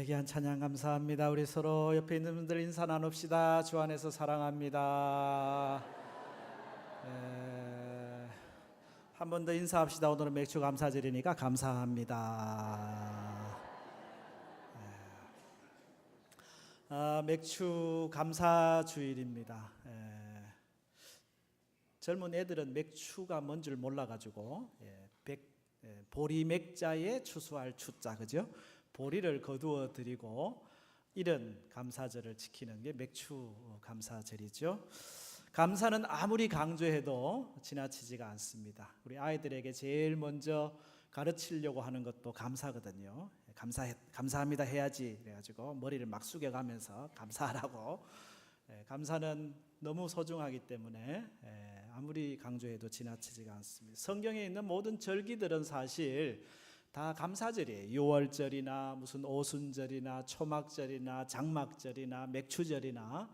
귀한 찬양 감사합니다. 우리 서로 옆에 있는 분들 인사 나눕시다. 주 안에서 사랑합니다. 한 번 더 인사합시다. 오늘은 맥주 감사절이니까 감사합니다. 맥주 감사주일입니다. 젊은 애들은 맥주가 뭔 줄 몰라가지고 보리맥자에 추수할 추자, 그죠? 보리를 거두어 드리고 이런 감사절을 지키는 게 맥주 감사절이죠. 감사는 아무리 강조해도 지나치지가 않습니다. 우리 아이들에게 제일 먼저 가르치려고 하는 것도 감사거든요. 감사합니다 해야지 그래가지고 머리를 막 숙여가면서 감사하라고. 감사는 너무 소중하기 때문에 아무리 강조해도 지나치지가 않습니다. 성경에 있는 모든 절기들은 사실 다 감사절이에요. 유월절이나 무슨 오순절이나 초막절이나 장막절이나 맥추절이나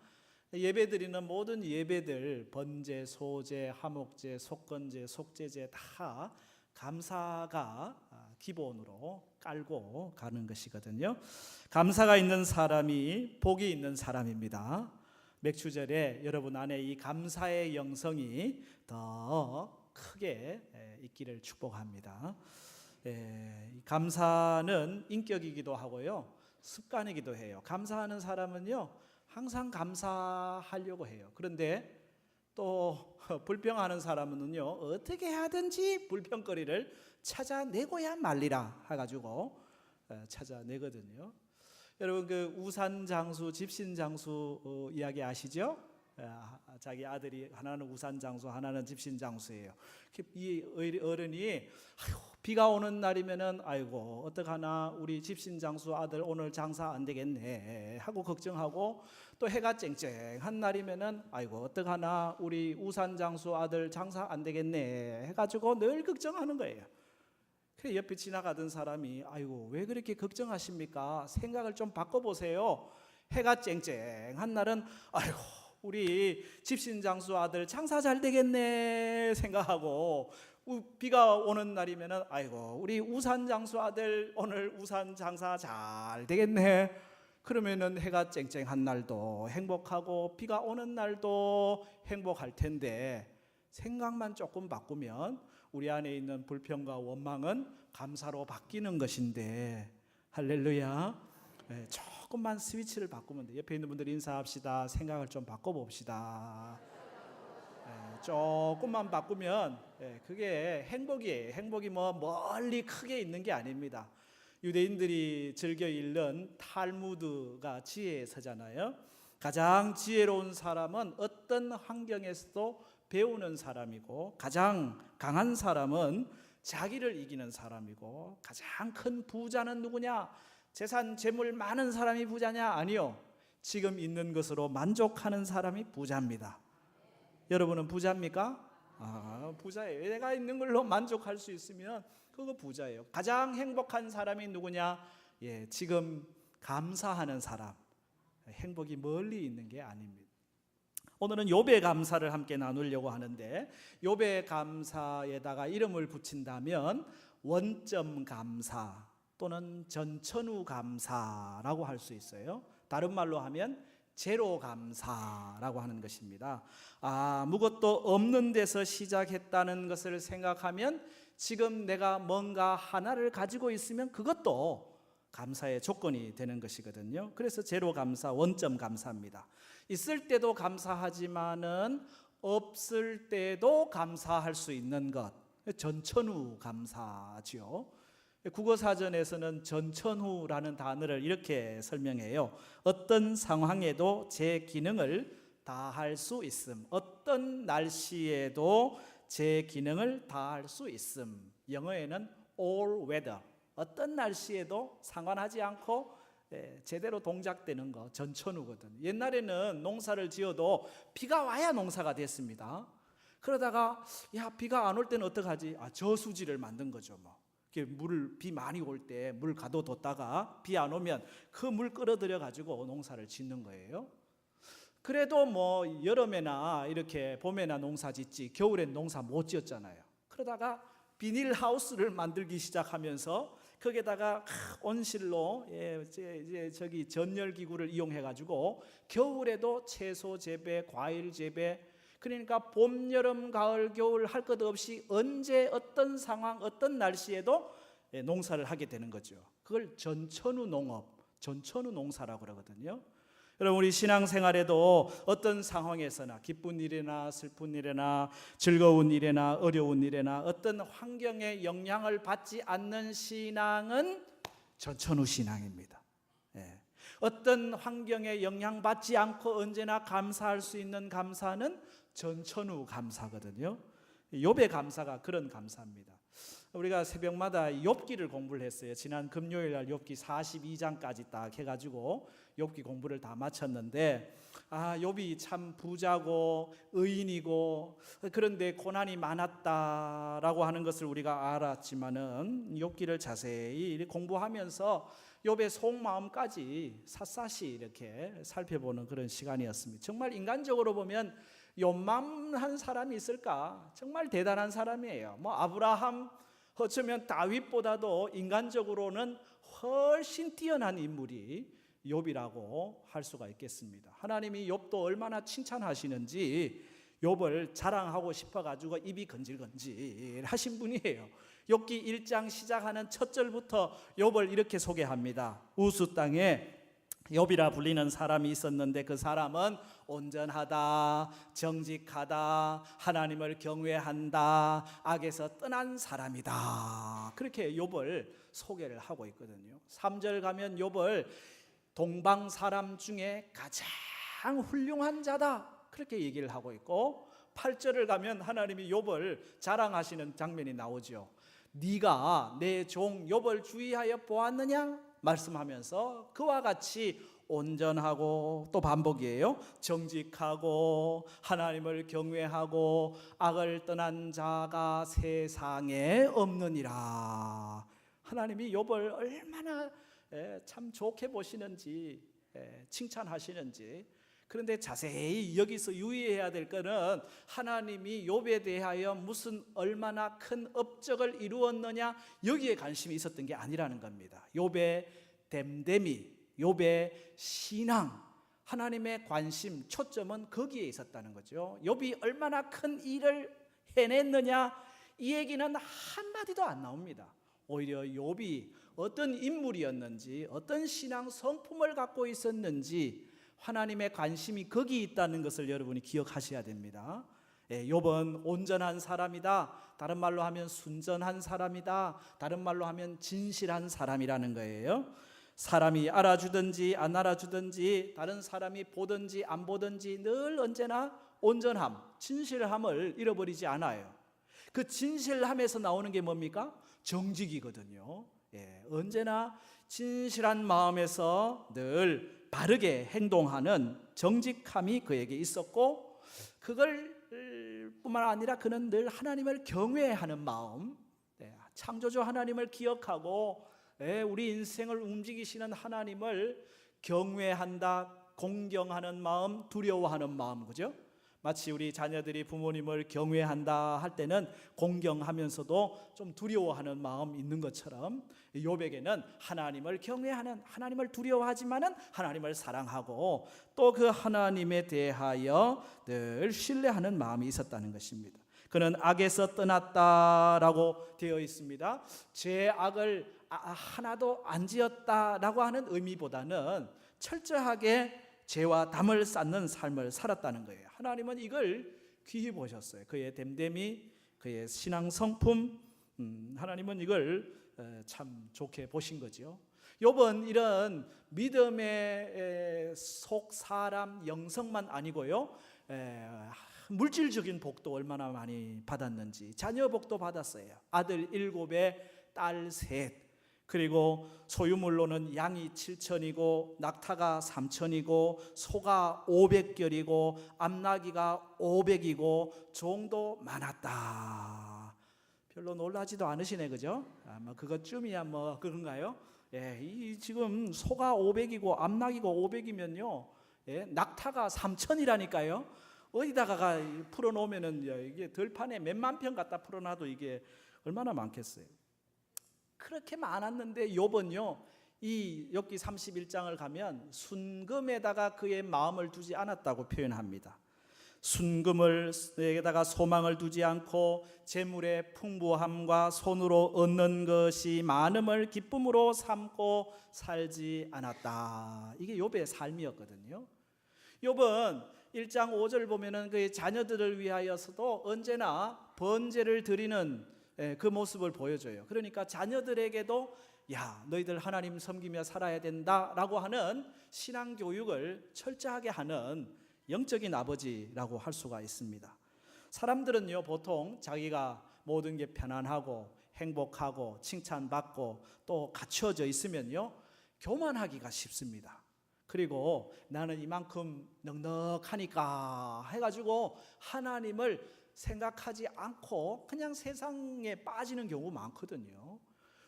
예배드리는 모든 예배들, 번제, 소제, 하목제, 속건제, 속제제 다 감사가 기본으로 깔고 가는 것이거든요. 감사가 있는 사람이 복이 있는 사람입니다. 맥추절에 여러분 안에 이 감사의 영성이 더 크게 있기를 축복합니다. 감사는 인격이기도 하고요, 습관이기도 해요. 감사하는 사람은요 항상 감사하려고 해요. 그런데 또 불평하는 사람은요 어떻게 하든지 불평거리를 찾아내고야 말리라 해가지고 찾아내거든요. 여러분 그 우산장수, 집신장수 이야기 아시죠? 자기 아들이 하나는 우산장수, 하나는 집신장수예요. 이 어른이 비가 오는 날이면은 아이고 어떡하나 우리 집신장수 아들 오늘 장사 안 되겠네 하고 걱정하고, 또 해가 쨍쨍한 날이면은 아이고 어떡하나 우리 우산장수 아들 장사 안 되겠네 해가지고 늘 걱정하는 거예요. 그 옆에 지나가던 사람이 아이고 왜 그렇게 걱정하십니까? 생각을 좀 바꿔보세요. 해가 쨍쨍한 날은 아이고 우리 집신장수 아들 장사 잘 되겠네 생각하고, 비가 오는 날이면은 아이고 우리 우산장수 아들 오늘 우산 장사 잘 되겠네. 그러면은 해가 쨍쨍한 날도 행복하고 비가 오는 날도 행복할 텐데, 생각만 조금 바꾸면 우리 안에 있는 불평과 원망은 감사로 바뀌는 것인데, 할렐루야. 조금만 스위치를 바꾸면 돼요. 옆에 있는 분들 인사합시다. 생각을 좀 바꿔봅시다. 조금만 바꾸면 그게 행복이에요. 행복이 뭐 멀리 크게 있는 게 아닙니다. 유대인들이 즐겨 읽는 탈무드가 지혜의 서잖아요. 가장 지혜로운 사람은 어떤 환경에서도 배우는 사람이고, 가장 강한 사람은 자기를 이기는 사람이고, 가장 큰 부자는 누구냐? 재산, 재물 많은 사람이 부자냐? 아니요. 지금 있는 것으로 만족하는 사람이 부자입니다. 여러분은 부자입니까? 부자예요. 내가 있는 걸로 만족할 수 있으면 그거 부자예요. 가장 행복한 사람이 누구냐? 지금 감사하는 사람. 행복이 멀리 있는 게 아닙니다. 오늘은 욥의 감사를 함께 나누려고 하는데, 욥의 감사에다가 이름을 붙인다면 원점 감사 또는 전천후 감사라고 할 수 있어요. 다른 말로 하면 제로 감사라고 하는 것입니다. 아무것도 없는 데서 시작했다는 것을 생각하면 지금 내가 뭔가 하나를 가지고 있으면 그것도 감사의 조건이 되는 것이거든요. 그래서 제로 감사, 원점 감사입니다. 있을 때도 감사하지만은 없을 때도 감사할 수 있는 것, 전천후 감사지요. 국어사전에서는 전천후라는 단어를 이렇게 설명해요. 어떤 상황에도 제 기능을 다할 수 있음, 어떤 날씨에도 제 기능을 다할 수 있음. 영어에는 all weather, 어떤 날씨에도 상관하지 않고 제대로 동작되는 거 전천후거든요. 옛날에는 농사를 지어도 비가 와야 농사가 됐습니다. 그러다가 비가 안 올 때는 어떡하지? 저수지를 만든 거죠. 비 많이 올 때 물 가둬뒀다가 비 안 오면 그 물 끌어들여 가지고 농사를 짓는 거예요. 그래도 여름에나 이렇게 봄에나 농사 짓지 겨울엔 농사 못 지었잖아요. 그러다가 비닐하우스를 만들기 시작하면서 거기에다가 온실로 이제 저기 전열 기구를 이용해 가지고 겨울에도 채소 재배, 과일 재배, 그러니까 봄, 여름, 가을, 겨울 할 것 없이 언제 어떤 상황, 어떤 날씨에도 농사를 하게 되는 거죠. 그걸 전천후 농업, 전천후 농사라고 그러거든요. 여러분, 우리 신앙생활에도 어떤 상황에서나 기쁜 일이나 슬픈 일이나 즐거운 일이나 어려운 일이나 어떤 환경에 영향을 받지 않는 신앙은 전천후 신앙입니다. 어떤 환경에 영향받지 않고 언제나 감사할 수 있는 감사는 전천후 감사거든요. 욥의 감사가 그런 감사입니다. 우리가 새벽마다 욥기를 공부를 했어요. 지난 금요일 날 욥기 42장까지 딱 해가지고 욥기 공부를 다 마쳤는데, 욥이 참 부자고 의인이고 그런데 고난이 많았다라고 하는 것을 우리가 알았지만은 욥기를 자세히 공부하면서 욥의 속마음까지 샅샅이 이렇게 살펴보는 그런 시간이었습니다. 정말 인간적으로 보면 욥만한 사람이 있을까? 정말 대단한 사람이에요. 아브라함, 어쩌면 다윗보다도 인간적으로는 훨씬 뛰어난 인물이 욥이라고 할 수가 있겠습니다. 하나님이 욥도 얼마나 칭찬하시는지 욥을 자랑하고 싶어가지고 입이 건질건질 하신 분이에요. 욥기 1장 시작하는 첫 절부터 욥을 이렇게 소개합니다. 우스 땅에 욥이라 불리는 사람이 있었는데 그 사람은 온전하다, 정직하다, 하나님을 경외한다, 악에서 떠난 사람이다. 그렇게 욥을 소개를 하고 있거든요. 3절 가면 욥을 동방 사람 중에 가장 훌륭한 자다, 그렇게 얘기를 하고 있고, 8절을 가면 하나님이 욥을 자랑하시는 장면이 나오죠. 네가 내 종 욥을 주의하여 보았느냐 말씀하면서 그와 같이 온전하고, 또 반복이에요, 정직하고 하나님을 경외하고 악을 떠난 자가 세상에 없느니라. 하나님이 욥을 얼마나 참 좋게 보시는지, 칭찬하시는지. 그런데 자세히 여기서 유의해야 될 것은 하나님이 욥에 대하여 무슨 얼마나 큰 업적을 이루었느냐, 여기에 관심이 있었던 게 아니라는 겁니다. 욥의 됨됨이, 욥의 신앙, 하나님의 관심, 초점은 거기에 있었다는 거죠. 욥이 얼마나 큰 일을 해냈느냐, 이 얘기는 한마디도 안 나옵니다. 오히려 욥이 어떤 인물이었는지, 어떤 신앙 성품을 갖고 있었는지, 하나님의 관심이 거기 있다는 것을 여러분이 기억하셔야 됩니다. 욥은 온전한 사람이다, 다른 말로 하면 순전한 사람이다, 다른 말로 하면 진실한 사람이라는 거예요. 사람이 알아주든지 안 알아주든지, 다른 사람이 보든지 안 보든지 늘 언제나 온전함, 진실함을 잃어버리지 않아요. 그 진실함에서 나오는 게 뭡니까? 정직이거든요. 언제나 진실한 마음에서 늘 바르게 행동하는 정직함이 그에게 있었고, 그걸 뿐만 아니라 그는 늘 하나님을 경외하는 마음, 창조주 하나님을 기억하고 우리 인생을 움직이시는 하나님을 경외한다, 공경하는 마음, 두려워하는 마음, 그죠? 마치 우리 자녀들이 부모님을 경외한다 할 때는 공경하면서도 좀 두려워하는 마음 있는 것처럼, 욥에게는 하나님을 경외하는, 하나님을 두려워하지만은 하나님을 사랑하고 또 그 하나님에 대하여 늘 신뢰하는 마음이 있었다는 것입니다. 그는 악에서 떠났다라고 되어 있습니다. 죄악을 하나도 안 지었다라고 하는 의미보다는 철저하게 죄와 담을 쌓는 삶을 살았다는 거예요. 하나님은 이걸 귀히 보셨어요. 그의 됨됨이, 그의 신앙 성품, 하나님은 이걸 참 좋게 보신 거죠. 욥은 이런 믿음의 속 사람 영성만 아니고요, 물질적인 복도 얼마나 많이 받았는지, 자녀 복도 받았어요. 아들 7에 딸 3, 그리고 소유물로는 양이 7천이고 낙타가 3천이고 소가 500결이고 암나기가 500이고 종도 많았다. 별로 놀라지도 않으시네, 그죠? 아마 그것쯤이야 뭐 그런가요? 이 지금 소가 500이고 암나기고 500이면요, 낙타가 3천이라니까요. 어디다가 풀어놓으면은 이게 들판에 몇만 평 갖다 풀어놔도 이게 얼마나 많겠어요. 그렇게 많았는데 욥은요, 이 욥기 31장을 가면 순금에다가 그의 마음을 두지 않았다고 표현합니다. 순금에다가 소망을 두지 않고 재물의 풍부함과 손으로 얻는 것이 많음을 기쁨으로 삼고 살지 않았다. 이게 욥의 삶이었거든요. 욥은 1장 5절 보면은 그의 자녀들을 위하여서도 언제나 번제를 드리는 그 모습을 보여줘요. 그러니까 자녀들에게도 야, 너희들 하나님 섬기며 살아야 된다라고 하는 신앙 교육을 철저하게 하는 영적인 아버지라고 할 수가 있습니다. 사람들은요, 보통 자기가 모든 게 편안하고 행복하고 칭찬받고 또 갖추어져 있으면요, 교만하기가 쉽습니다. 그리고 나는 이만큼 넉넉하니까 해가지고 하나님을 생각하지 않고 그냥 세상에 빠지는 경우 많거든요.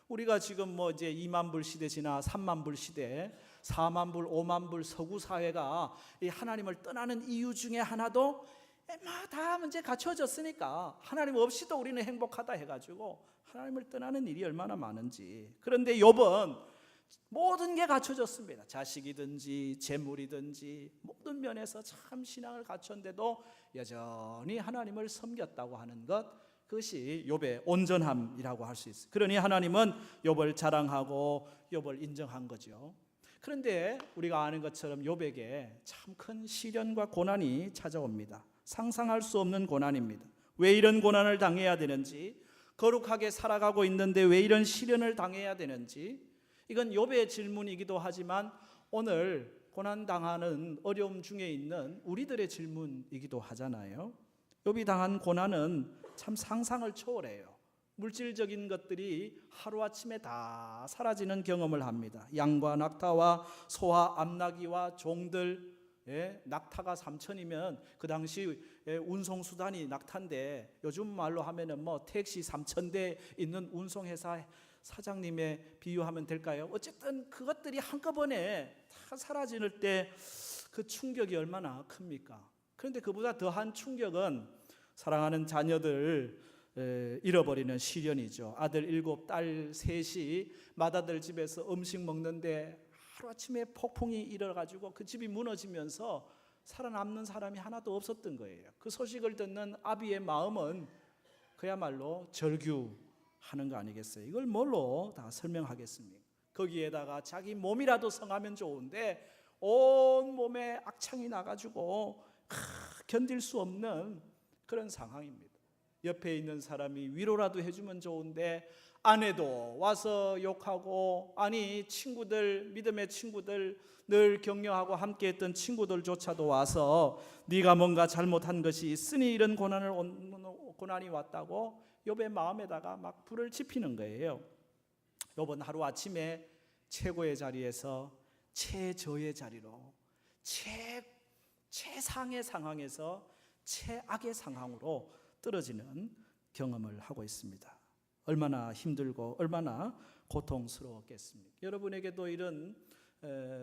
우리가 지금 뭐 이제 2만 불 시대 지나 3만 불 시대, 4만 불, 5만 불 서구 사회가 이 하나님을 떠나는 이유 중에 하나도 다 문제 갖춰졌으니까 하나님 없이도 우리는 행복하다 해가지고 하나님을 떠나는 일이 얼마나 많은지. 그런데 욥은 모든 게 갖춰졌습니다. 자식이든지 재물이든지 모든 면에서 참 신앙을 갖췄는데도 여전히 하나님을 섬겼다고 하는 것, 그것이 욥의 온전함이라고 할 수 있어요. 그러니 하나님은 욥을 자랑하고 욥을 인정한 거죠. 그런데 우리가 아는 것처럼 욥에게 참 큰 시련과 고난이 찾아옵니다. 상상할 수 없는 고난입니다. 왜 이런 고난을 당해야 되는지, 거룩하게 살아가고 있는데 왜 이런 시련을 당해야 되는지, 이건 욥의 질문이기도 하지만 오늘 고난당하는 어려움 중에 있는 우리들의 질문이기도 하잖아요. 욥이 당한 고난은 참 상상을 초월해요. 물질적인 것들이 하루아침에 다 사라지는 경험을 합니다. 양과 낙타와 소와 암나귀와 종들, 낙타가 3천이면 그 당시 운송수단이 낙타인데 요즘 말로 하면은 뭐 택시 3,000대 있는 운송회사 사장님의 비유하면 될까요? 어쨌든 그것들이 한꺼번에 다 사라질 때 그 충격이 얼마나 큽니까? 그런데 그보다 더한 충격은 사랑하는 자녀들 잃어버리는 시련이죠. 아들 7, 딸 3이 맏아들 집에서 음식 먹는데 하루아침에 폭풍이 일어가지고 그 집이 무너지면서 살아남는 사람이 하나도 없었던 거예요. 그 소식을 듣는 아비의 마음은 그야말로 절규하는 거 아니겠어요? 이걸 뭘로 다 설명하겠습니까? 거기에다가 자기 몸이라도 성하면 좋은데 온 몸에 악창이 나가지고 견딜 수 없는 그런 상황입니다. 옆에 있는 사람이 위로라도 해주면 좋은데 아내도 와서 욕하고, 아니 친구들, 믿음의 친구들, 늘 격려하고 함께했던 친구들조차도 와서 네가 뭔가 잘못한 것이 있으니 이런 고난이 왔다고 욥의 마음에다가 막 불을 지피는 거예요. 욥은 하루아침에 최고의 자리에서 최저의 자리로, 최상의 상황에서 최악의 상황으로 떨어지는 경험을 하고 있습니다. 얼마나 힘들고 얼마나 고통스러웠겠습니까? 여러분에게도 이런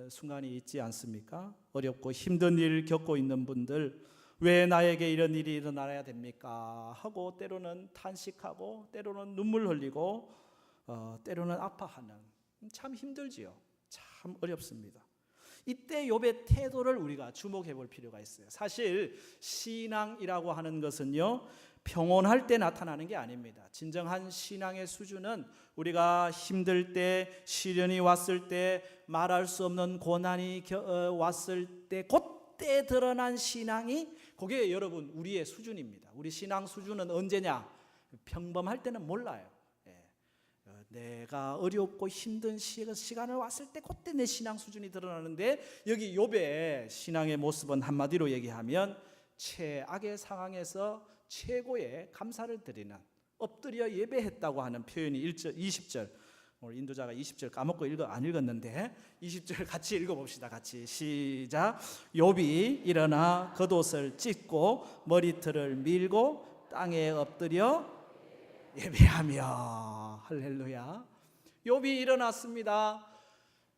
순간이 있지 않습니까? 어렵고 힘든 일 겪고 있는 분들, 왜 나에게 이런 일이 일어나야 됩니까? 하고 때로는 탄식하고 때로는 눈물 흘리고 때로는 아파하는, 참 힘들지요. 참 어렵습니다. 이때 욥의 태도를 우리가 주목해 볼 필요가 있어요. 사실 신앙이라고 하는 것은요, 평온할 때 나타나는 게 아닙니다. 진정한 신앙의 수준은 우리가 힘들 때, 시련이 왔을 때, 말할 수 없는 고난이 왔을 때, 그때 드러난 신앙이, 그게 여러분 우리의 수준입니다. 우리 신앙 수준은 언제냐? 평범할 때는 몰라요. 내가 어렵고 힘든 시간을 왔을 때 그때 내 신앙 수준이 드러나는데, 여기 욥의 신앙의 모습은 한마디로 얘기하면 최악의 상황에서 최고의 감사를 드리는, 엎드려 예배했다고 하는 표현이 20절, 오늘 인도자가 20절 까먹고 안 읽었는데 20절 같이 읽어봅시다. 같이 시작. 욥이 일어나 겉옷을 찢고 머리털을 밀고 땅에 엎드려 예배하며, 할렐루야. 욥이 일어났습니다.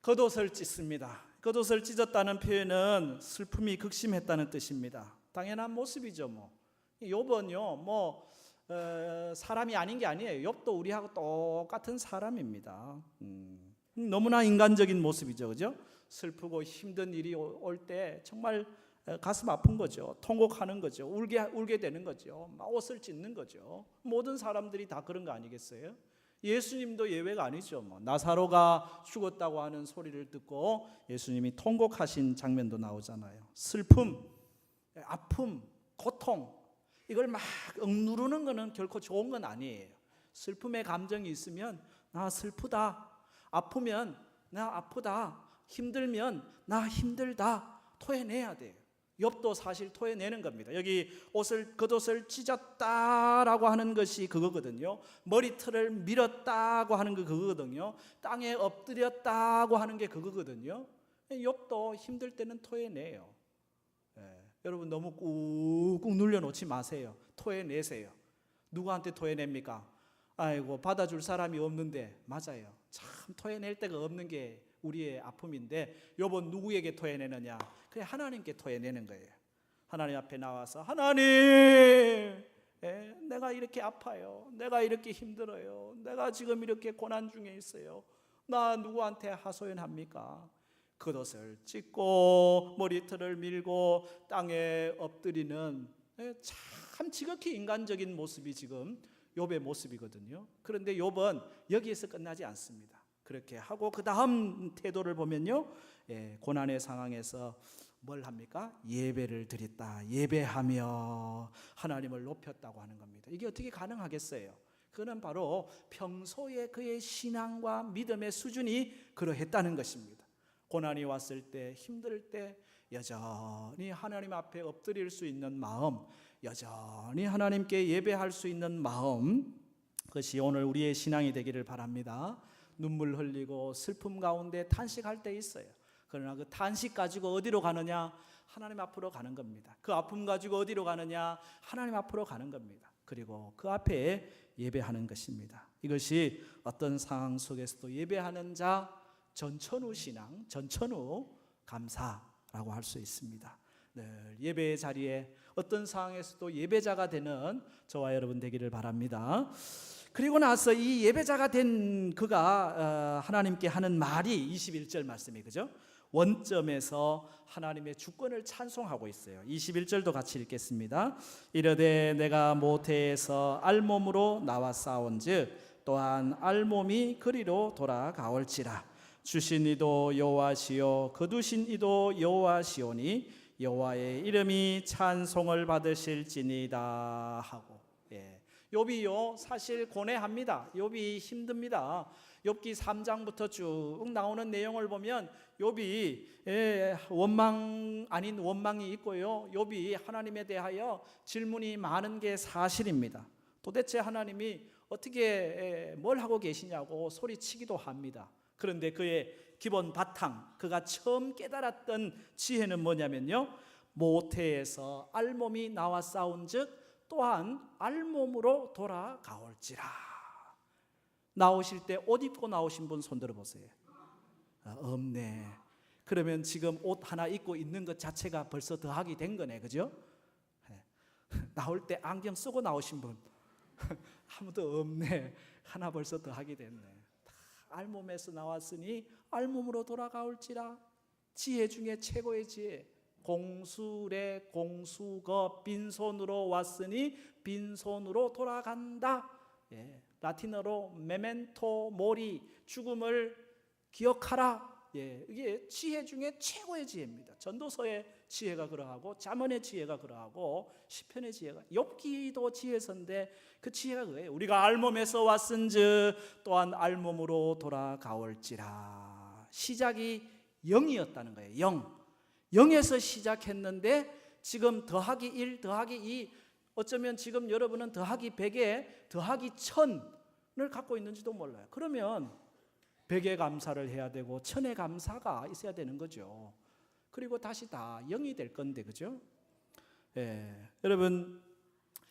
겉옷을 찢습니다. 겉옷을 찢었다는 표현은 슬픔이 극심했다는 뜻입니다. 당연한 모습이죠. 욥은요, 사람이 아닌 게 아니에요. 욥도 우리하고 똑같은 사람입니다. 너무나 인간적인 모습이죠, 그죠? 슬프고 힘든 일이 올 때 정말 가슴 아픈 거죠. 통곡하는 거죠. 울게 되는 거죠. 막 옷을 찢는 거죠. 모든 사람들이 다 그런 거 아니겠어요? 예수님도 예외가 아니죠. 나사로가 죽었다고 하는 소리를 듣고 예수님이 통곡하신 장면도 나오잖아요. 슬픔, 아픔, 고통, 이걸 막 억누르는 거는 결코 좋은 건 아니에요. 슬픔의 감정이 있으면 나 슬프다, 아프면 나 아프다, 힘들면 나 힘들다 토해내야 돼요. 욥도 사실 토해내는 겁니다. 여기 겉옷을 찢었다라고 하는 것이 그거거든요. 머리털을 밀었다고 하는 게 그거거든요. 땅에 엎드렸다고 하는 게 그거거든요. 욥도 힘들 때는 토해내요. 여러분 너무 꾹꾹 눌려놓지 마세요. 토해내세요. 누구한테 토해냅니까? 아이고 받아줄 사람이 없는데. 맞아요. 참 토해낼 데가 없는 게 우리의 아픔인데 욥은 누구에게 토해내느냐? 그냥 하나님께 토해내는 거예요. 하나님 앞에 나와서 하나님, 내가 이렇게 아파요. 내가 이렇게 힘들어요. 내가 지금 이렇게 고난 중에 있어요. 나 누구한테 하소연합니까? 겉옷을 찢고 머리털을 밀고 땅에 엎드리는 참 지극히 인간적인 모습이 지금 욥의 모습이거든요. 그런데 욥은 여기에서 끝나지 않습니다. 그렇게 하고 그 다음 태도를 보면요, 고난의 상황에서 뭘 합니까? 예배를 드렸다. 예배하며 하나님을 높였다고 하는 겁니다. 이게 어떻게 가능하겠어요? 그는 바로 평소에 그의 신앙과 믿음의 수준이 그러했다는 것입니다. 고난이 왔을 때, 힘들 때 여전히 하나님 앞에 엎드릴 수 있는 마음, 여전히 하나님께 예배할 수 있는 마음, 그것이 오늘 우리의 신앙이 되기를 바랍니다. 눈물 흘리고 슬픔 가운데 탄식할 때 있어요. 그러나 그 탄식 가지고 어디로 가느냐? 하나님 앞으로 가는 겁니다. 그 아픔 가지고 어디로 가느냐? 하나님 앞으로 가는 겁니다. 그리고 그 앞에 예배하는 것입니다. 이것이 어떤 상황 속에서도 예배하는 자 전천후 신앙, 전천후 감사라고 할 수 있습니다. 늘 예배의 자리에 어떤 상황에서도 예배자가 되는 저와 여러분 되기를 바랍니다. 그리고 나서 이 예배자가 된 그가 하나님께 하는 말이 21절 말씀이 그죠? 원점에서 하나님의 주권을 찬송하고 있어요. 21절도 같이 읽겠습니다. 이르되 내가 모태에서 알몸으로 나와 싸운즉 또한 알몸이 그리로 돌아가올지라. 주신 이도 여호와시요 거두신 이도 여호와시오니 여호와의 이름이 찬송을 받으실지니이다 하고, 욥이요 사실 고뇌합니다. 욥이 힘듭니다. 욥기 3장부터 쭉 나오는 내용을 보면 욥이 원망 아닌 원망이 있고요, 욥이 하나님에 대하여 질문이 많은 게 사실입니다. 도대체 하나님이 어떻게 뭘 하고 계시냐고 소리치기도 합니다. 그런데 그의 기본 바탕, 그가 처음 깨달았던 지혜는 뭐냐면요, 모태에서 알몸이 나와 싸운즉 또한 알몸으로 돌아가올지라. 나오실 때 옷 입고 나오신 분 손 들어보세요. 없네. 그러면 지금 옷 하나 입고 있는 것 자체가 벌써 더하기 된 거네, 그죠? 나올 때 안경 쓰고 나오신 분 아무도 없네. 하나 벌써 더하게 됐네. 알몸에서 나왔으니 알몸으로 돌아가올지라. 지혜 중에 최고의 지혜. 공수래 공수거 빈손으로 왔으니 빈손으로 돌아간다. 라틴어로 메멘토 모리, 죽음을 기억하라. 이게 지혜 중에 최고의 지혜입니다. 전도서의 지혜가 그러하고 잠언의 지혜가 그러하고 시편의 지혜가, 욥기도 지혜서인데 그 지혜가 그거예요. 우리가 알몸에서 왔은즉 또한 알몸으로 돌아가올지라. 시작이 0이었다는 거예요. 0에서 시작했는데 지금 더하기 1, 더하기 2, 어쩌면 지금 여러분은 더하기 100에 더하기 1000을 갖고 있는지도 몰라요. 그러면 100의 감사를 해야 되고 1000의 감사가 있어야 되는 거죠. 그리고 다시 다 0이 될 건데, 그죠? 여러분,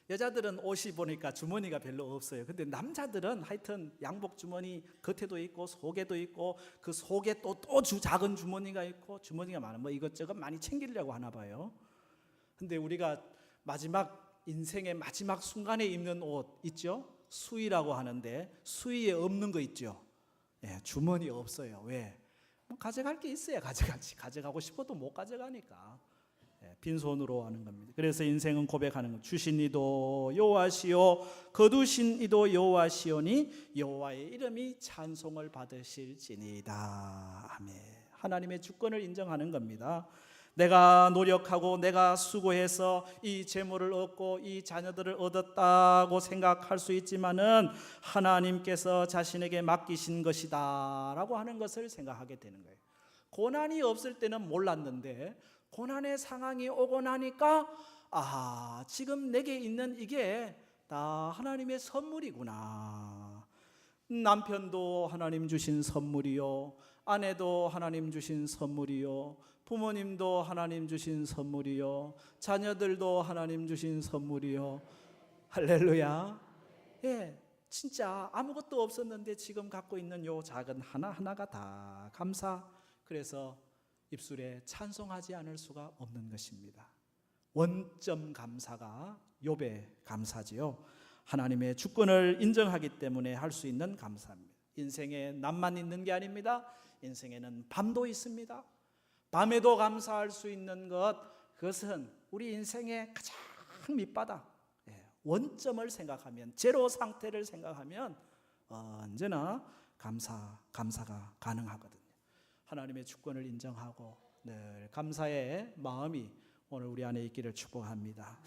여자들은 옷이 보니까 주머니가 별로 없어요. 근데 남자들은 하여튼 양복 주머니 겉에도 있고 속에도 있고 그 속에 또 작은 주머니가 있고 주머니가 많아. 뭐 이것저것 많이 챙기려고 하나 봐요. 근데 우리가 마지막 인생의 마지막 순간에 입는 옷 있죠? 수의라고 하는데 수의에 없는 거 있죠? 예, 주머니 없어요. 왜? 뭐 가져갈 게 있어야 가져가지. 가져가고 싶어도 못 가져가니까. 예, 빈손으로 하는 겁니다. 그래서 인생은 고백하는 것. 주신 이도 여호와시요 거두신 이도 여호와시오니 여호와의 이름이 찬송을 받으실지니이다. 아멘. 하나님의 주권을 인정하는 겁니다. 내가 노력하고 내가 수고해서 이 재물을 얻고 이 자녀들을 얻었다고 생각할 수 있지만은 하나님께서 자신에게 맡기신 것이다 라고 하는 것을 생각하게 되는 거예요. 고난이 없을 때는 몰랐는데 고난의 상황이 오고 나니까 지금 내게 있는 이게 다 하나님의 선물이구나. 남편도 하나님 주신 선물이요, 아내도 하나님 주신 선물이요, 부모님도 하나님 주신 선물이요, 자녀들도 하나님 주신 선물이요. 할렐루야. 예, 진짜 아무것도 없었는데 지금 갖고 있는 요 작은 하나하나가 다 감사. 그래서 입술에 찬송하지 않을 수가 없는 것입니다. 원점 감사가 욥의 감사지요. 하나님의 주권을 인정하기 때문에 할 수 있는 감사입니다. 인생에 낮만 있는 게 아닙니다. 인생에는 밤도 있습니다. 밤에도 감사할 수 있는 것, 그것은 우리 인생의 가장 밑바닥, 원점을 생각하면, 제로 상태를 생각하면 언제나 감사가 가능하거든요. 하나님의 주권을 인정하고 늘 감사의 마음이 오늘 우리 안에 있기를 축복합니다.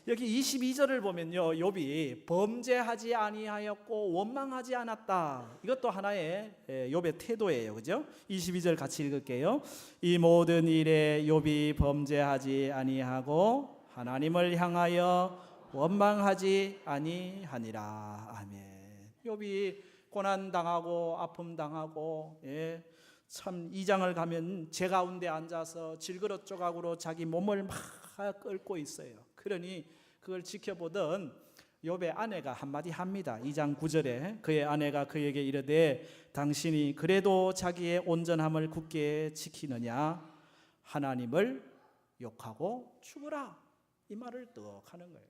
여기 22절을 보면요, 욥이 범죄하지 아니하였고 원망하지 않았다. 이것도 하나의 욥의 태도예요, 그죠? 22절 같이 읽을게요. 이 모든 일에 욥이 범죄하지 아니하고 하나님을 향하여 원망하지 아니하니라. 아멘. 욥이 고난 당하고 아픔 당하고, 참 2장을 가면 제 가운데 앉아서 질그릇 조각으로 자기 몸을 막 끓고 있어요. 그러니 그걸 지켜보던 욥의 아내가 한마디 합니다. 2장 9절에 그의 아내가 그에게 이르되 당신이 그래도 자기의 온전함을 굳게 지키느냐? 하나님을 욕하고 죽으라. 이 말을 또 하는 거예요.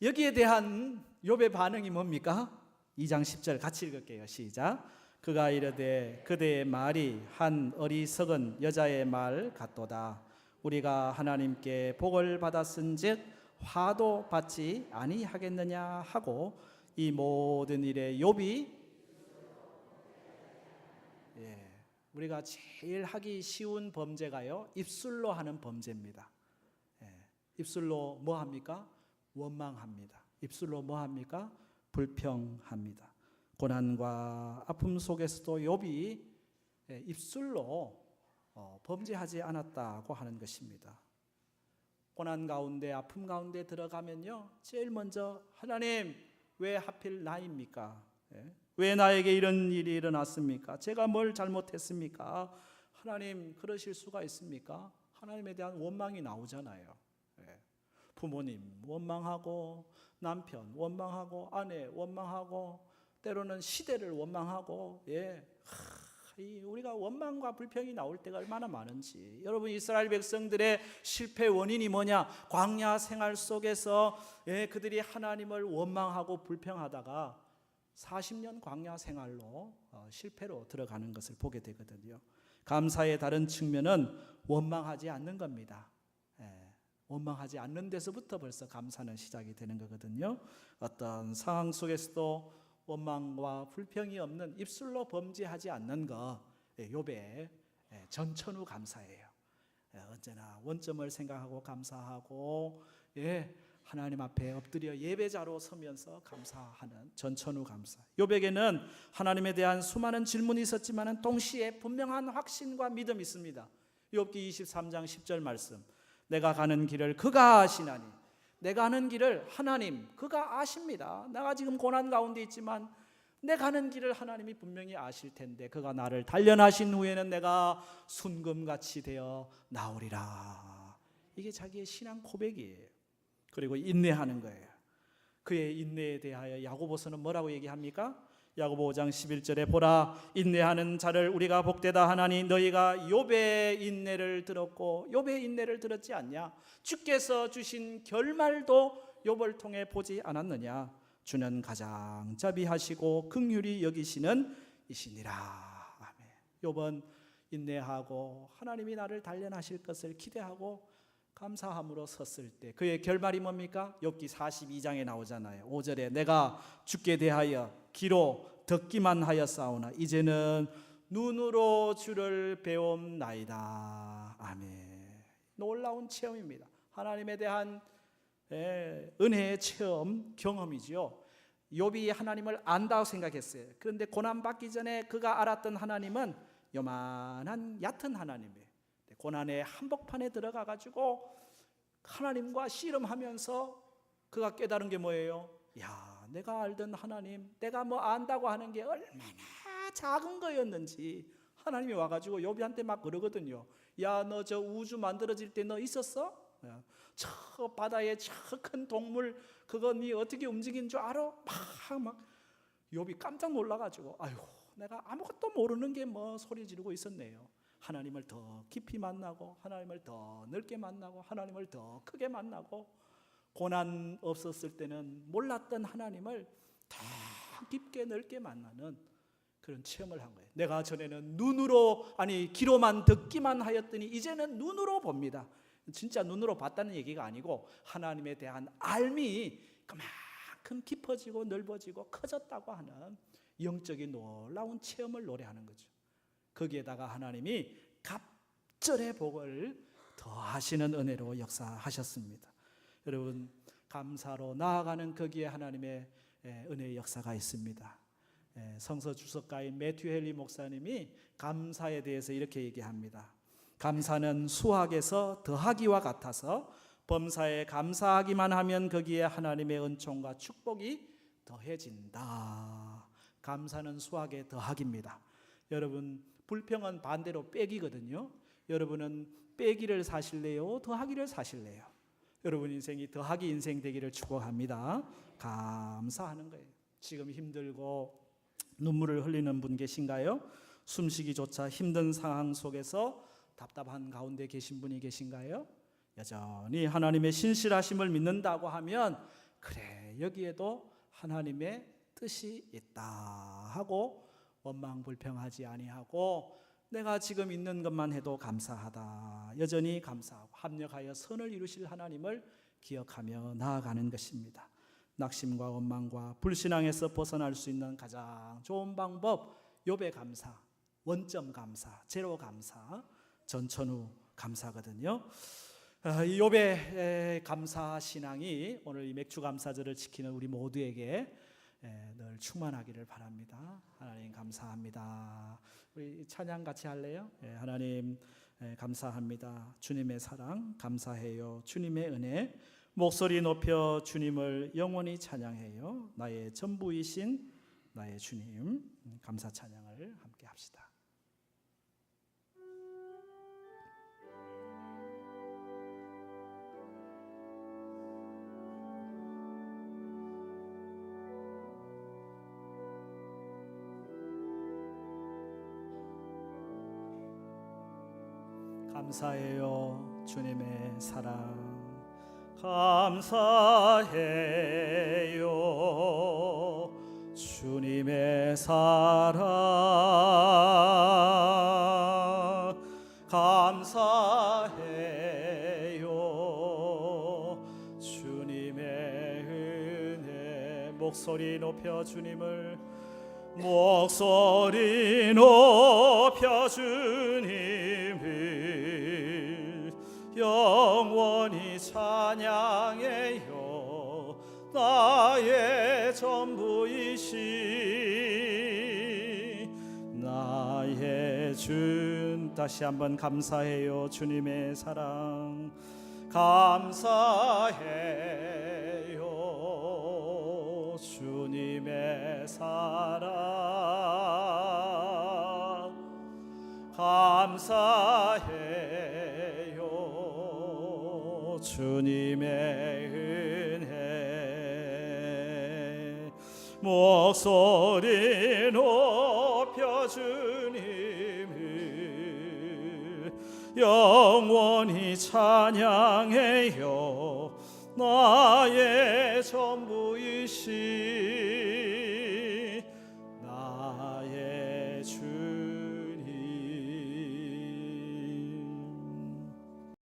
여기에 대한 욥의 반응이 뭡니까? 2장 10절 같이 읽을게요. 시작. 그가 이르되 그대의 말이 한 어리석은 여자의 말 같도다. 우리가 하나님께 복을 받았은즉 화도 받지 아니하겠느냐 하고 이 모든 일에 욥이, 우리가 제일 하기 쉬운 범죄가요, 입술로 하는 범죄입니다. 입술로 뭐 합니까? 원망합니다. 입술로 뭐 합니까? 불평합니다. 고난과 아픔 속에서도 욥이 입술로 범죄하지 않았다고 하는 것입니다. 고난 가운데 아픔 가운데 들어가면요, 제일 먼저 하나님 왜 하필 나입니까? 왜 나에게 이런 일이 일어났습니까? 제가 뭘 잘못했습니까? 하나님 그러실 수가 있습니까? 하나님에 대한 원망이 나오잖아요. 부모님 원망하고, 남편 원망하고, 아내 원망하고, 때로는 시대를 원망하고, 우리가 원망과 불평이 나올 때가 얼마나 많은지. 여러분, 이스라엘 백성들의 실패 원인이 뭐냐? 광야 생활 속에서 그들이 하나님을 원망하고 불평하다가 40년 광야 생활로 실패로 들어가는 것을 보게 되거든요. 감사의 다른 측면은 원망하지 않는 겁니다. 원망하지 않는 데서부터 벌써 감사는 시작이 되는 거거든요. 어떤 상황 속에서도 원망과 불평이 없는, 입술로 범죄하지 않는 것, 욥의 전천후 감사예요. 언제나 원점을 생각하고 감사하고, 하나님 앞에 엎드려 예배자로 서면서 감사하는 전천후 감사. 욥에게는 하나님에 대한 수많은 질문이 있었지만 동시에 분명한 확신과 믿음이 있습니다. 욥기 23장 10절 말씀. 내가 가는 길을 그가 아시나니. 내가 가는 길을 하나님 그가 아십니다. 내가 지금 고난 가운데 있지만 내 가는 길을 하나님이 분명히 아실 텐데 그가 나를 단련하신 후에는 내가 순금같이 되어 나오리라. 이게 자기의 신앙 고백이에요. 그리고 인내하는 거예요. 그의 인내에 대하여 야고보서는 뭐라고 얘기합니까? 야고보 5장 11절에 보라 인내하는 자를 우리가 복되다 하나니 너희가 욥의 인내를 들었고 욥의 인내를 들었지 않냐? 주께서 주신 결말도 욥을 통해 보지 않았느냐? 주는 가장 자비하시고 긍휼히 여기시는 이시니라. 아멘. 욥은 인내하고 하나님이 나를 단련하실 것을 기대하고 감사함으로 섰을 때 그의 결말이 뭡니까? 욥기 42장에 나오잖아요. 5절에 내가 주께 대하여 귀로 듣기만 하였사오나 이제는 눈으로 주를 배움나이다. 아멘. 놀라운 체험입니다. 하나님에 대한 은혜의 체험, 경험이지요. 욥이 하나님을 안다고 생각했어요. 그런데 고난받기 전에 그가 알았던 하나님은 요만한 얕은 하나님이에요. 고난의 한복판에 들어가 가지고 하나님과 씨름하면서 그가 깨달은 게 뭐예요? 야, 내가 알던 하나님, 내가 뭐 안다고 하는 게 얼마나 작은 거였는지 하나님이 와가지고 욥이한테 막 그러거든요. 야, 너 저 우주 만들어질 때 너 있었어? 저 바다에 저 큰 동물 그거 네 어떻게 움직이는 줄 알아? 막 욥이 깜짝 놀라가지고 아유, 내가 아무것도 모르는 게 뭐 소리 지르고 있었네요. 하나님을 더 깊이 만나고 하나님을 더 넓게 만나고 하나님을 더 크게 만나고 고난 없었을 때는 몰랐던 하나님을 더 깊게 넓게 만나는 그런 체험을 한 거예요. 내가 전에는 귀로만 듣기만 하였더니 이제는 눈으로 봅니다. 진짜 눈으로 봤다는 얘기가 아니고 하나님에 대한 알미 그만큼 깊어지고 넓어지고 커졌다고 하는 영적인 놀라운 체험을 노래하는 거죠. 거기에다가 하나님이 갑절의 복을 더하시는 은혜로 역사하셨습니다. 여러분 감사로 나아가는 거기에 하나님의 은혜의 역사가 있습니다. 성서 주석가인 매튜 헨리 목사님이 감사에 대해서 이렇게 얘기합니다. 감사는 수학에서 더하기와 같아서 범사에 감사하기만 하면 거기에 하나님의 은총과 축복이 더해진다. 감사는 수학의 더하기입니다. 여러분 불평은 반대로 빼기거든요. 여러분은 빼기를 사실래요? 더하기를 사실래요? 여러분 인생이 더하기 인생 되기를 축복합니다. 감사하는 거예요. 지금 힘들고 눈물을 흘리는 분 계신가요? 숨쉬기조차 힘든 상황 속에서 답답한 가운데 계신 분이 계신가요? 여전히 하나님의 신실하심을 믿는다고 하면 그래 여기에도 하나님의 뜻이 있다 하고 원망불평하지 아니하고 내가 지금 있는 것만 해도 감사하다 여전히 감사하고 합력하여 선을 이루실 하나님을 기억하며 나아가는 것입니다. 낙심과 원망과 불신앙에서 벗어날 수 있는 가장 좋은 방법 욥의 감사, 원점 감사, 제로 감사, 전천후 감사거든요. 이 욥의 감사 신앙이 오늘 이 맥주 감사절을 지키는 우리 모두에게 늘 충만하기를 바랍니다. 하나님 감사합니다. 우리 찬양 같이 할래요? 하나님 감사합니다. 주님의 사랑 감사해요. 주님의 은혜 목소리 높여 주님을 영원히 찬양해요. 나의 전부이신 나의 주님 감사 찬양을 함께 합시다. 감사해요 주님의 사랑 감사해요 주님의 사랑 감사해요 주님의 은혜 목소리 높여 주님을 목소리 높여 주님을 영원히 찬양해요 나의 전부이신 나의 준 다시 한번 감사해요 주님의 사랑 감사해요 주님의 사랑 감사해요 주님의 은혜 목소리 높여 주님을 영원히 찬양해요. 나의 전부이신